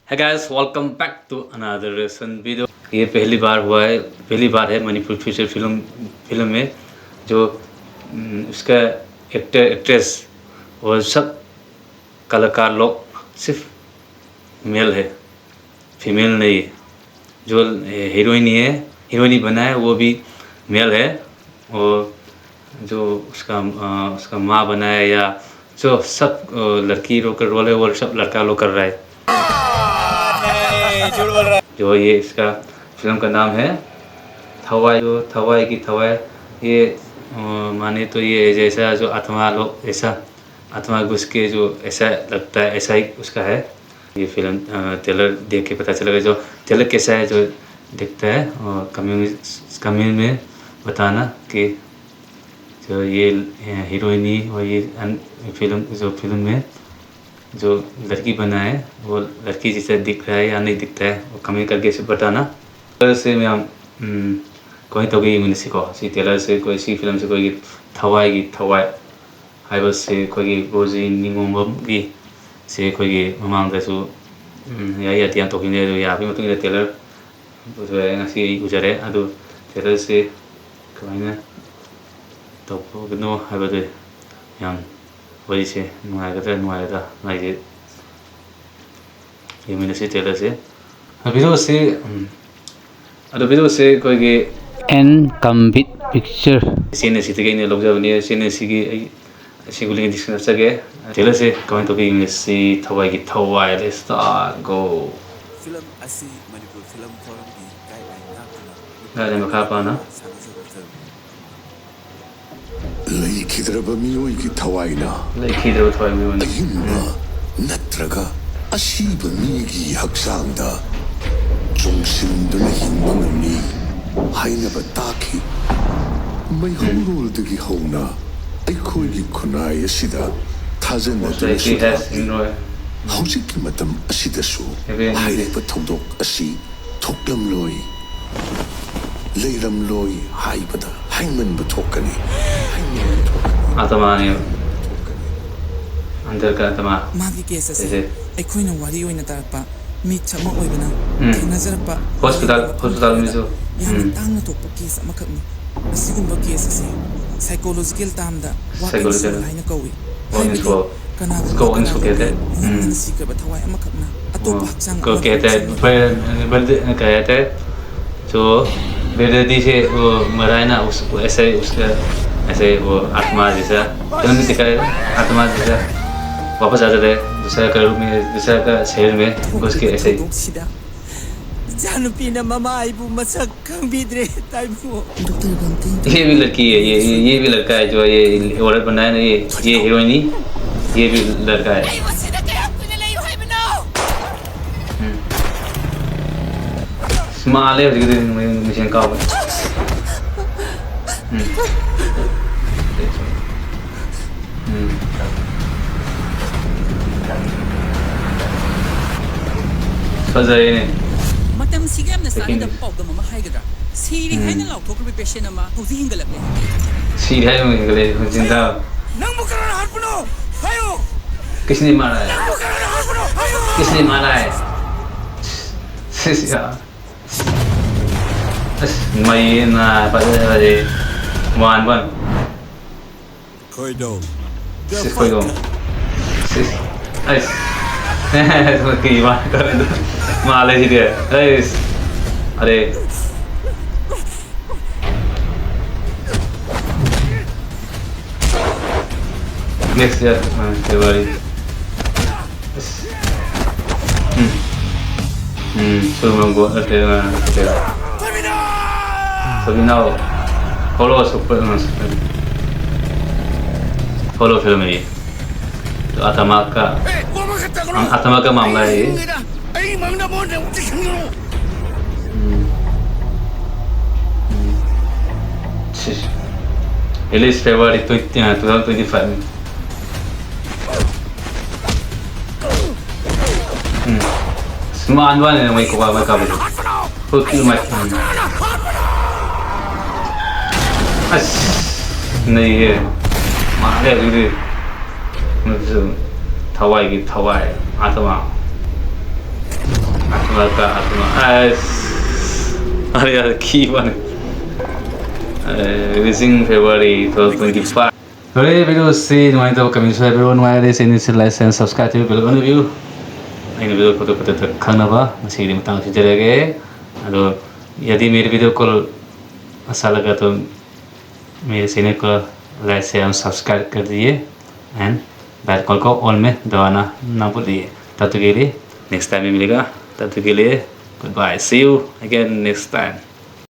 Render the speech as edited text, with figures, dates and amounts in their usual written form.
है guys, welcome back to another reaction video. ये पहली बार है मणिपुर फीचर फिल्म में जो उसका एक्टर एक्ट्रेस और सब कलाकार लोग सिर्फ मेल है, फीमेल नहीं है। जो हीरोइनी बना है वो भी मेल है, और जो उसका माँ बना है या जो सब लड़की लोग का रोल है वो सब लड़का लोग कर रहा है। जो ये इसका फिल्म का नाम है थवाई। जो थवाई की थवाई, ये माने तो ये जैसा जो आत्मा लोग ऐसा आत्मा घुस के जो ऐसा लगता है, ऐसा ही उसका है। ये फिल्म ट्रेलर देख के पता चलेगा जो ट्रेलर कैसा है, जो दिखता है। और कमेंट में बताना कि जो ये हीरोइनी और ये फिल्म में जो लड़की बना है वो लड़की जैसा दिख रहा है या नहीं दिखता है, वो कमेंट करके इसे बताना। से मैं कोई तो गई मिलसिको सी टेलर से कोई सी फिल्म से कोई थवाई हाइबसे कोई बोजी निंगोंबगी से कोई ममांगसु याई अतियां तोकिने जो याबी मतुंग टेलर बुझे ngasi उजरे अदु टेलर से कमाइना तोगनो हाइबदे yang वही से नुआगदा नाइजे ये मैंने से टेलर से वीडियो से कोई के एन कम्बिट पिक्चर सीने सी तक ने लोग जबने सीने सी की सिगुलिंग डिस्कशन सके टेलर से कमेंट तो इंग्लिश सी थवाई की थवाई लेट्स स्टार्ट गो। फिल्म असी मणिपुर फिल्म फोरम की गाइडलाइन गाइडलाइन मखा पाना ꯂꯩꯈꯤꯗ꯭ꯔꯕ ꯃꯤꯑꯣꯏꯒꯤ ꯊꯋꯥꯏꯅ ꯑꯍꯤꯡꯕ ꯅꯠꯇ꯭ꯔꯒ ꯑꯁꯤꯕ ꯃꯤꯒꯤ ꯍꯛꯆꯥꯡꯗ ꯆꯨꯡꯁꯤꯟꯗꯨꯅ ꯍꯤꯡꯕ ꯉꯝꯃꯤ ꯍꯥꯏꯅꯕ ꯇꯥꯈꯤ꯫ ꯃꯩꯍꯧꯔꯣꯜꯗꯒꯤ ꯍꯧꯅ ꯑꯩꯈꯣꯏꯒꯤ ꯈꯨꯟꯅꯥꯏ ꯑꯁꯤꯗ ꯊꯥꯖꯅꯗꯨꯅꯁꯨ ꯍꯧꯖꯤꯛꯀꯤ ꯃꯇꯝ ꯑꯁꯤꯗꯁꯨ ꯍꯥꯏꯔꯤꯕ ꯊꯧꯗꯣꯛ ꯑꯁꯤ ꯊꯣꯛꯂꯝꯂꯣꯏ ꯂꯩꯔꯝꯂꯣꯏ ꯍꯥꯏꯕꯗ ꯍꯥꯏꯃꯟꯕ ꯊꯣꯛꯀꯅꯤ। आत्मा ने अंदर का आत्मा मागी केस से एखोइना वारी ओइना तारपा मी छमा ओइबना नजरपा हॉस्पिटल में जो याना तांगना तोपा केस अमखकनी असिगुंबा केस से साइकोलॉजिकल तामदा वाकिंग लाइन कौई कना को इनको कहते हैं सीकर बथवाई अमखकना अतोप हक्सांग को कहते हैं कहते हैं जो बेदर्दी से वो मरा है ना, उसको ऐसे वो आत्मा जैसा फिल्म में दिखाया आत्मा जैसा वापस आ जाता है दूसरा का रूप में, दूसरा का शहर में घुस के ऐसे ही। ये भी लड़की है, ये भी लड़का है। जो ये औरत बना है ना, ये हीरोइनी, ये भी लड़का है। स्माल है मिशन का फजाइने मतम सिगम न साने द पॉग ममा हाइगदा सीरी हैन लाउ ठोकर पेशेंट मा होजी हिंगलबले सीरी है हिंगले जिंदा नंग मुकरन हाथ बनो हायो किसने मारा है, किसने मारा है Siya mày là phải là gì ngoan vâng khởi đầu khởi đầu ấy thôi kỳ quá mà lên gì kìa đây ở đây next year February film của ở सभी ना फॉलो फिल्म है ये। तो आत्मा का मामला है ये। रिलीज February 2025 में। semua anjuran yang mai kau betul. Hoki mai. नहीं है मारे दीदी मतलब थवाई की थवाई आत्मा आत्मा का आत्मा अरे यार की बने releasing February 2025 Hore video si nuai to kami sai video nuai re sin sin like and subscribe to video on view ai video ko to pata khana ba masi rim tang si jarege ado यदि मेरे video को अच्छा लगा तो मेरे channel को like share subscribe कर दिए एंड बेल कॉल को ऑल में दबाना ना भूलिए। तब तक के लिए नेक्स्ट टाइम में मिलेगा, तब तक के लिए good bye, see you again next time.